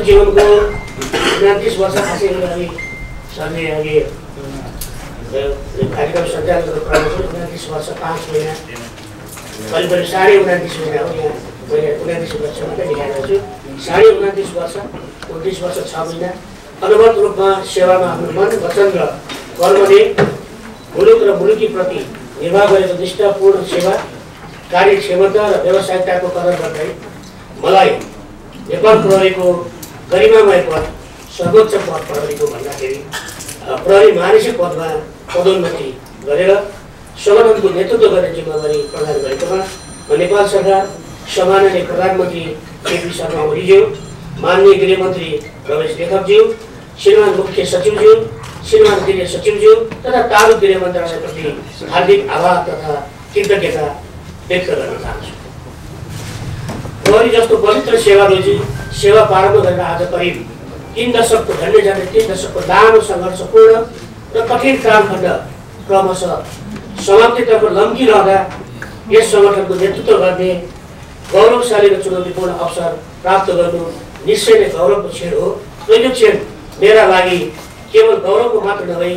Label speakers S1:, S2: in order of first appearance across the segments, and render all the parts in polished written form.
S1: जीवनको 29 वर्ष खासै गरी सरले अघि कार्यक्रम सञ्चालन गर्नु पर्ने 29 वर्ष 5 महिना करिब 29.5 महिना हो। यहाँ मैले 29 वर्ष मात्रै निकालेको छु। 29.5 वर्ष 29 वर्ष 6 महिना अनवरत रूपमा सेवामा आफ्नो मन वचन र कर्मले मुलुक र मुलुकी प्रति निर्वाह गरेको निष्ठापूर्ण सेवा कार्यक्षमता र व्यावसायिकताको कदर गर्दै मलाई नेपाल प्रहरीको गरिमामय पद सर्वोच्च पद प्रहरीको भन्दाखेरि प्रहरी महानिरीक्षक पदमा पदोन्नति गरेर सङ्गठनको नेतृत्व गर्ने जिम्मेवारी प्रदान गरेकोमा म नेपाल सरकार सम्माननीय प्रधानमन्त्री केपी शर्मा ओलीज्यू, माननीय गृहमन्त्री रमेश लेखकज्यू, श्रीमान मुख्य सचिवज्यू, श्रीमान गृह सचिवज्यू तथा तालुक गृह मन्त्रालयप्रति हार्दिक आभार तथा कृतज्ञता व्यक्त गर्न चाहन्छु। प्रहरी जस्तो पवित्र सेवा प्रारम्भ गरेर आज करिब 3 दशकको झन्डै 3 दशकको लामो सङ्घर्षपूर्ण र कठिन कालखण्ड क्रमशः समाप्तितर्फ लम्किरहँदा यस सङ्गठनको नेतृत्व गर्ने गौरवशाली र चुनौतीपूर्ण अवसर प्राप्त गर्नु निश्चय नै गौरवको क्षण हो। यो क्षण मेरा लागि केवल गौरवको मात्र नभई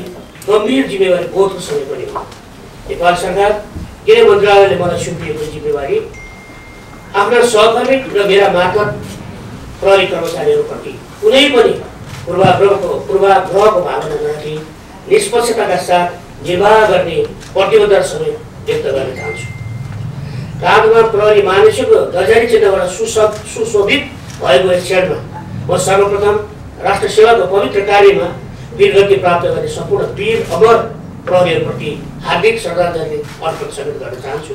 S1: गम्भीर जिम्मेवारी बोधको समय पनि हो। नेपाल सरकार गृह मन्त्रालयले मलाई सुम्पिएको जिम्मेवारी आफ्ना सहकर्मी र मेरा मार्फत प्रहरी कर्मचारीहरूप्रति कुनै पनि पूर्वाग्रहको भावना नराखी निष्पक्षताका साथ निर्वाह गर्ने प्रतिबद्धता समेत व्यक्त गर्न चाहन्छु। काँधमा प्रहरी महानिरीक्षकको दर्जारी चिन्हबाट सुशोभित भएको यस क्षणमा म सर्वप्रथम राष्ट्र सेवाको पवित्र कार्यमा वीरगति प्राप्त गर्ने सम्पूर्ण वीर अमर प्रहरीहरूप्रति हार्दिक श्रद्धाञ्जली अर्पण समेत गर्न चाहन्छु।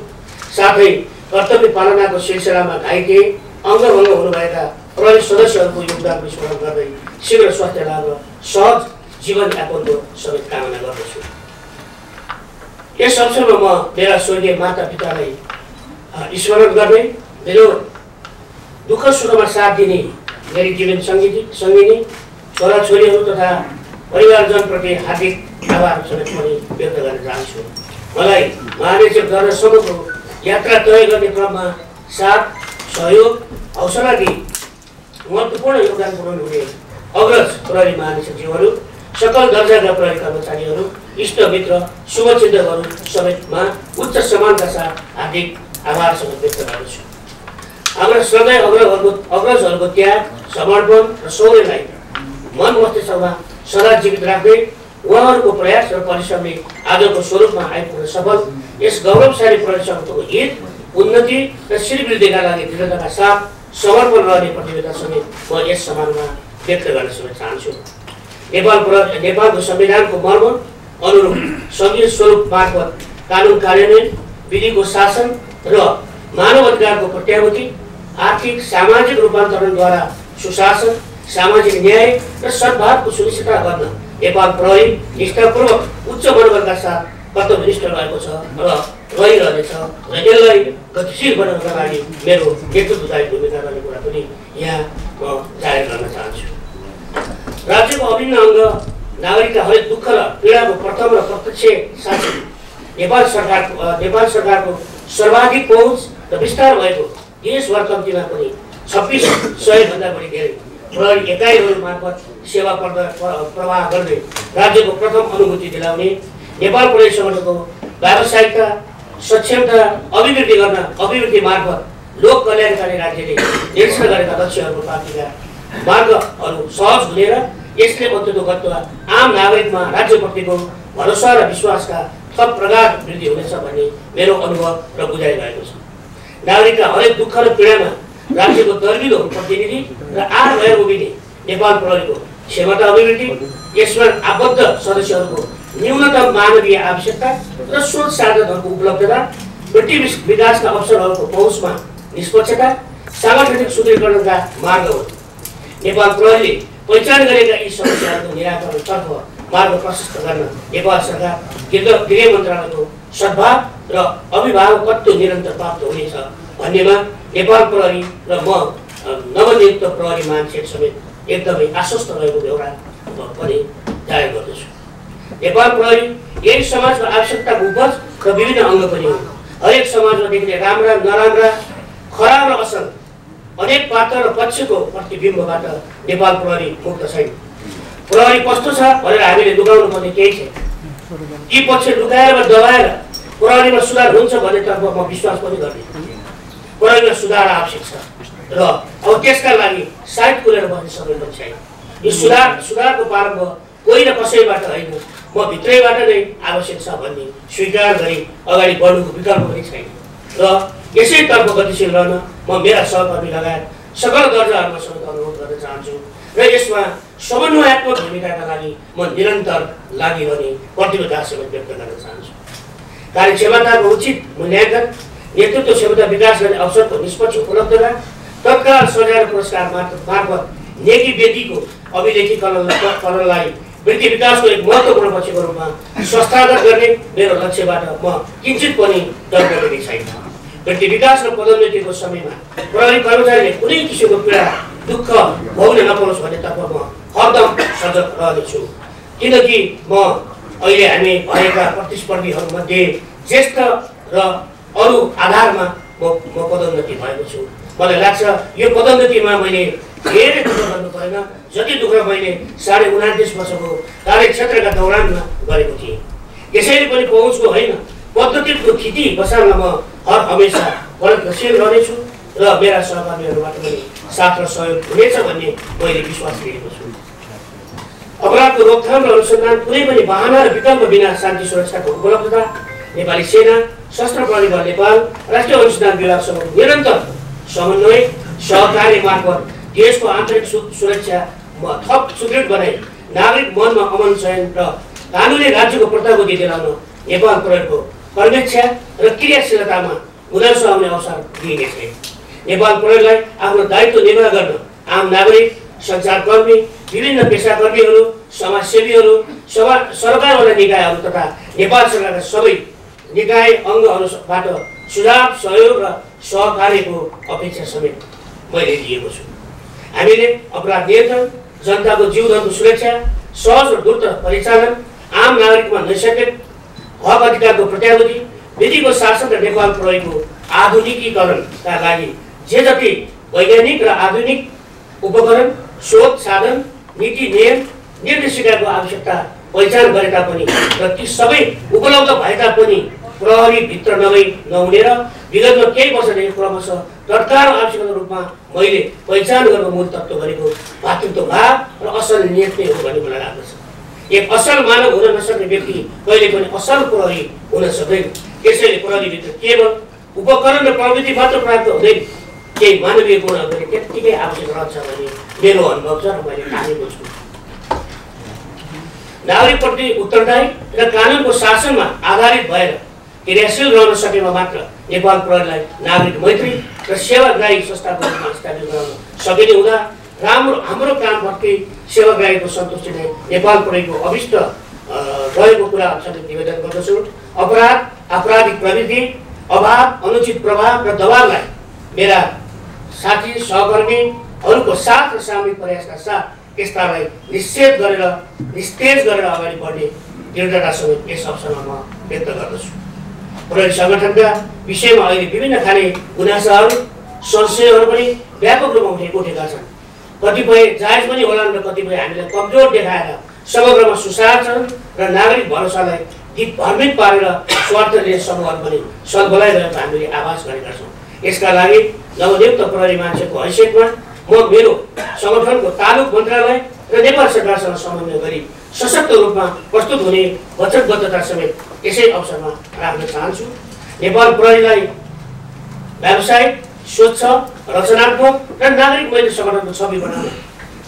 S1: साथै कर्तव्य पालनाको सिलसिलामा घाइते अङ्गभङ्ग हुनुभएका प्रहरी सदस्यहरूको योगदानको स्मरण गर्दै शीघ्र स्वास्थ्य लाभ र सहज जीवनयापनको समेत कामना गर्दछु। यस अवसरमा म मेरा स्वर्गीय माता पितालाई स्मरण गर्दै मेरो दुःख सुखमा साथ दिने मेरी जीवन सङ्गिनी छोराछोरीहरू तथा परिवारजनप्रति हार्दिक आभार समेत पनि व्यक्त गर्न चाहन्छु। मलाई महानिरीक्षक दर्जासम्मको यात्रा तय गर्ने क्रममा साथ सहयोग हौसला दिई महत्त्वपूर्ण योगदान पुर्याउनु हुने अग्रज प्रहरी महानिरीक्षकज्यूहरू, सकल दर्जाका प्रहरी कर्मचारीहरू, इष्टमित्र शुभचिन्तकहरू समेतमा उच्च सम्मानका साथ हार्दिक आभार समेत व्यक्त गर्दछु। हाम्रा श्रद्धेय अग्रजहरूको त्याग, समर्पण र शौर्यलाई मन मस्तिष्कमा सदा जीवित राख्दै उहाँहरूको प्रयास र परिश्रमले आजको स्वरूपमा आइपुग्न सफल यस गौरवशाली प्रहरी सङ्गठनको हित, उन्नति र श्रीवृद्धिका लागि दृढताका साथ समर्पण रहने प्रतिबद्धता समेत म यस समारोहमा व्यक्त गर्न समेत चाहन्छु। नेपालको संविधानको मर्म अनुरूप संघीय स्वरूप मार्फत कानुन कार्यान्वयन, विधिको शासन र मानव अधिकारको प्रत्याभूति, आर्थिक सामाजिक रूपान्तरणद्वारा सुशासन, सामाजिक न्याय र सद्भावको सुनिश्चित गर्न नेपाल प्रहरी निष्ठापूर्वक उच्च मनोबलका साथ कर्तव्यनिष्ठ रहेको छ र रहिरहनेछ र यसलाई गतिशील बनाउनका लागि मेरो नेतृत्वदायी भूमिका रहने कुरा पनि यहाँ म जाहेर गर्न चाहन्छु। राज्यको अभिन्न अङ्ग नागरिकका हरेक दुःख र पीडाको प्रथम र प्रत्यक्ष साथी नेपाल सरकारको सर्वाधिक पहुँच र विस्तार भएको देशभर कम्तीमा पनि 2600 बढी धेरै प्रहरी एकाइहरू मार्फत सेवा प्रवाह गर्दै राज्यको प्रथम अनुभूति दिलाउने नेपाल प्रहरी सङ्गठनको व्यावसायिकता, सक्षमता अभिवृद्धि मार्फत लोक कल्याणकारी राज्यले निर्देशन गरेका लक्ष्यहरूको प्राप्तिका मार्गहरू सहज हुने र यसले अन्ततो गत्वा आम नागरिकमा राज्यप्रतिको भरोसा र विश्वासका थप प्रगाढ वृद्धि हुनेछ भन्ने मेरो अनुभव र बुझाइ भएको छ। नागरिकका हरेक दुःख र पीडामा राज्यको दर्मिलो प्रतिनिधि र आर भएर उभिने नेपाल प्रहरीको क्षमता अभिवृद्धि, यसमा आबद्ध सदस्यहरूको न्यूनतम मानवीय आवश्यकता र स्रोत साधनहरूको उपलब्धता, वृत्ति विकासका अवसरहरूको पहुँचमा निष्पक्षता, साङ्गठनिक सुदृढीकरणका मार्ग हो। नेपाल प्रहरीले पहिचान गरेका यी समस्याहरूको निराकरणतर्फ मार्ग प्रशस्त गर्न नेपाल सरकार गृह मन्त्रालयको सद्भाव र अभिभावकत्व निरन्तर प्राप्त हुनेछ भन्नेमा नेपाल प्रहरी र म नवनियुक्त प्रहरी महानिरीक्षक समेत एकदमै आश्वस्त रहेको बेहोरा पनि जाहेर गर्दछु। नेपाल प्रहरी यही समाजको आवश्यकताको उपज र विभिन्न अङ्ग पनि हो। हरेक समाजमा देखिने राम्रा, नराम्रा, खराब र असल अनेक पात्र र पक्षको प्रतिबिम्बबाट नेपाल प्रहरी मुक्त छैन। प्रहरी कस्तो छ भनेर हामीले लुकाउनु पर्ने केही छैन। ती पक्ष लुकाएर वा दबाएर प्रहरीमा सुधार हुन्छ भन्नेतर्फ म विश्वास पनि गर्दिनँ। प्रहरीमा सुधार आवश्यक छ र अब त्यसका लागि साइड कुरेर बस्ने समय पनि छैन। यो सुधारको प्रारम्भ कोही न कसैबाट होइन, म भित्रैबाट नै आवश्यक छ भन्ने स्वीकार गरी अगाडि बढ्नुको विकल्प पनि छैन र यसैतर्फ गतिशील रहन म मेरा सहकर्मी लगायत सकल दर्जाहरूमा समेत अनुरोध गर्न चाहन्छु र यसमा समन्वयात्मक भूमिकाका लागि म निरन्तर लागिरहने प्रतिबद्धता समेत व्यक्त गर्न चाहन्छु। कार्यक्षमताको उचित मूल्याङ्कन, नेतृत्व क्षमता विकास गर्ने अवसरको निष्पक्ष उपलब्धता, तत्काल सजाय पुरस्कार मार्फत नेकी व्यक्तिको अभिलेखीकरणलाई व्यक्ति विकासको एक महत्त्वपूर्ण पक्षको रूपमा संस्थागत गर्ने मेरो लक्ष्यबाट म किञ्चित पनि डरपरेको छैन। व्यक्ति विकास र पदोन्नतिको समयमा प्रहरी कर्मचारीले कुनै किसिमको पीडा दुःख भोग्न नपरोस् भन्नेतर्फ म हरदम सजग रहनेछु, किनकि म अहिले हामी भएका प्रतिस्पर्धीहरूमध्ये ज्येष्ठ र अरू आधारमा म पदोन्नति भएको छु। मलाई लाग्छ यो पदोन्नतिमा मैले धेरै दुःख गर्नु परेन, जति दुःख मैले 29.5 वर्षको कार्यक्षेत्रका दौरानमा गरेको थिएँ। यसैले पनि पहुँचको होइन, पद्धतिको खिती बसाल्न म हर हमेसा प्रयत्नशील रहनेछु र मेरा सहकर्मीहरूबाट पनि साथ र सहयोग हुनेछ भन्ने मैले विश्वास लिएको छु। अपराधको रोकथाम र अनुसन्धान कुनै पनि बहाना र विकल्प बिना शान्ति सुरक्षाको उपलब्धता, नेपाली सेना, सशस्त्र प्रहरी बल नेपाल, राष्ट्रिय अनुसन्धान विभागसँग निरन्तर समन्वय सहकार्य मार्फत देशको आन्तरिक सुरक्षा थप सुदृढ बनाई नागरिक मनमा अमन चयन र कानुनी राज्यको प्रतापगति दिलाउन नेपाल प्रहरीको पर्यवेक्षण र क्रियाशीलतामा गुनासो आउने अवसर दिइनेछ। नेपाल प्रहरीलाई आफ्नो दायित्व निर्वाह गर्न आम नागरिक, सञ्चारकर्मी, विभिन्न पेसाकर्मीहरू, समाजसेवीहरू, सरकारवाला निकायहरू तथा नेपाल सरकारका सबै निकाय अङ्गहरूबाट सुझाव, सहयोग र सहकार्यको अपेक्षा समेत मैले लिएको छु। हामीले अपराध नियन्त्रण, जनताको जीवनको सुरक्षा, सहज र द्रुत परिचालन, आम नागरिकमा नैसर्गिक हक अधिकारको प्रत्याभूति, विधिको शासन र नेपाल प्रहरीको आधुनिकीकरणका लागि जे जति वैज्ञानिक र आधुनिक उपकरण, शोध साधन, नीति नियम, निर्देशिकाको आवश्यकता पहिचान गरे तापनि र ती सबै उपलब्ध भए तापनि प्रहरी भित्र नहुने र विगतमा केही वर्षदेखि क्रमशः तत्काल आवश्यकताको रूपमा मैले पहिचान गरेको मूल तत्त्व भनेको भातृत्व भाव र असल नियत नै हो भन्ने मलाई लाग्दछ। एक असल मानव हुन नसक्ने व्यक्ति कहिले पनि असल प्रहरी हुन सक्दैन। त्यसैले प्रहरीभित्र केवल उपकरण र प्रविधि मात्र प्राप्त हुँदैन, केही मानवीय गुणहरू पनि त्यत्तिकै आवश्यक रहन्छ भन्ने मेरो अनुभव छ र मैले ठानेको छु। नागरिकप्रति उत्तरदायी र कानुनको शासनमा आधारित भएर क्रियाशील रहन सकेमा मात्र नेपाल प्रहरीलाई नागरिक मैत्री र सेवाग्राही संस्थाको रूपमा स्थापित गराउन सकिने हुँदा हाम्रो कामप्रति सेवाग्राहीको सन्तुष्टि नै नेपाल प्रहरीको अभिष्ट रहेको कुरा समेत निवेदन गर्दछु। अपराध, आपराधिक प्रवृत्ति, अभाव, अनुचित प्रभाव र दबावलाई मेरा साथी सहकर्मीहरूको साथ र सामूहिक प्रयासका साथ यसलाई निस्तेज गरेर अगाडि बढ्ने दृढता समेत यस अवसरमा म व्यक्त गर्दछु। प्रहरी सङ्गठनका विषयमा अहिले विभिन्न खाले गुनासाहरू, संशयहरू पनि व्यापक रूपमा उठेका छन्। कतिपय जायज पनि होलान् र कतिपय हामीलाई कमजोर देखाएर समग्रमा सुशासन र नागरिक भरोसालाई भ्रमित पारेर स्वार्थले समूहहरू पनि सद्बलाइरहेको हामीले आभास गरेका छौँ। यसका लागि नवनियुक्त प्रहरी मान्छेको हैसियतमा म मेरो सङ्गठनको तालुक मन्त्रालय र नेपाल सरकारसँग समन्वय गरी सशक्त रूपमा प्रस्तुत हुने वचनबद्धता समेत यसै अवसरमा राख्न चाहन्छु। नेपाल प्रहरीलाई व्यावसायिक, स्वच्छ, रचनात्मक र नागरिक मैत्री सङ्गठनको छवि बनाउन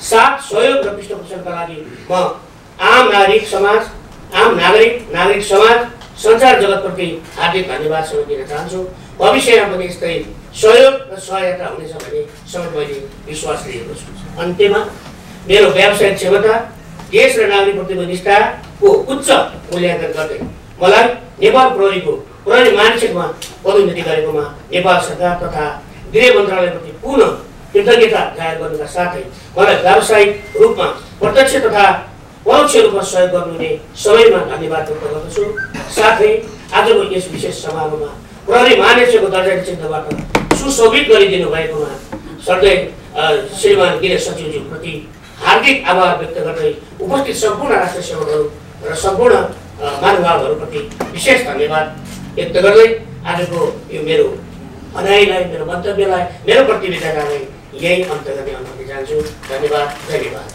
S1: साथ सहयोग र पृष्ठपोषणका लागि म आम नागरिक समाज, सञ्चार जगतप्रति हार्दिक धन्यवाद समेत दिन चाहन्छु। भविष्यमा पनि यस्तै सहयोग र सहायता हुनेछ भन्ने समेत मैले विश्वास लिएको छु। अन्त्यमा मेरो व्यावसायिक क्षमता, देश र नागरिकप्रतिको निष्ठाको उच्च मूल्याङ्कन गर्दै मलाई नेपाल प्रहरीको प्रहरी महानिरीक्षकमा पदोन्नति गरेकोमा नेपाल सरकार तथा गृह मन्त्रालयप्रति पुनः कृतज्ञता जाहेर गर्नुका साथै मलाई व्यावसायिक रूपमा प्रत्यक्ष तथा परोक्ष रूपमा सहयोग गर्नुहुने सबैमा धन्यवाद व्यक्त गर्दछु। साथै आजको यस विशेष समारोहमा प्रहरी महानिरीक्षकको दर्जाको चिन्हबाट सुशोभित गरिदिनु भएकोमा सर्दै श्रीमान गृह सचिवज्यूप्रति हार्दिक आभार व्यक्त गर्दै उपस्थित सम्पूर्ण राष्ट्र सेवकहरू र सम्पूर्ण महानुभावहरूप्रति विशेष धन्यवाद व्यक्त गर्दै आजको यो मेरो भनाइलाई, मेरो मन्तव्यलाई, मेरो प्रतिवेदनलाई यही अन्त्य गर्ने अनुमति चाहन्छु। धन्यवाद।